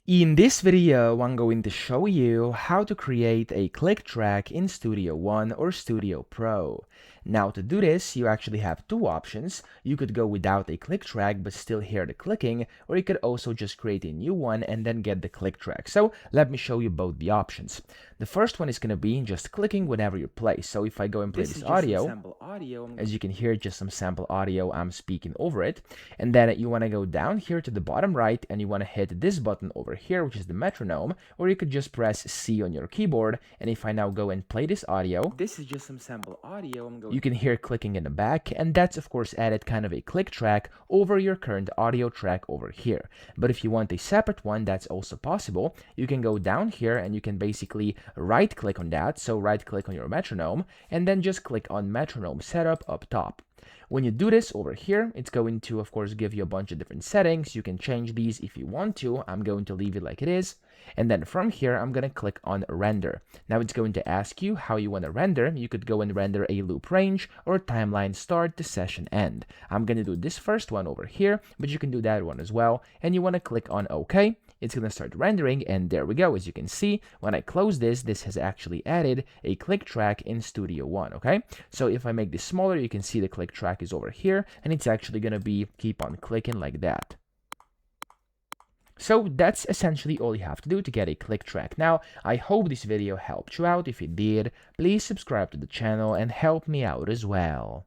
In this video, I'm going to show you how to create a click track in Studio One or Studio Pro. Now to do this, you actually have two options. You could go without a click track but still hear the clicking, or you could also just create a new one and then get the click track. So let me show you both the options. The first one is going to be just clicking whenever you play. So if I go and play this audio, as you can hear, just some sample audio, I'm speaking over it. And then you want to go down here to the bottom right and you want to hit this button over here, which is the metronome, or you could just press C on your keyboard. And if I now go and play this audio, This is just some sample audio. you can hear clicking in the back, and that's of course added kind of a click track over your current audio track over here. But if you want a separate one, that's also possible. You can go down here and you can basically right click on that, so right click on your metronome and then just click on metronome setup up top. When you do this over here, it's going to of course give you a bunch of different settings. You can change these if you want to. I'm going to leave it like it is. And then from here, I'm going to click on render. Now it's going to ask you how you want to render. You could go and render a loop range or timeline start to session end. I'm going to do this first one over here, but you can do that one as well. And you want to click on OK. It's going to start rendering, and there we go. As you can see, when I close this, this has actually added a click track in Studio One, okay? So if I make this smaller, you can see the click track is over here, and it's actually going to be keep on clicking like that. So that's essentially all you have to do to get a click track. Now, I hope this video helped you out. If it did, please subscribe to the channel and help me out as well.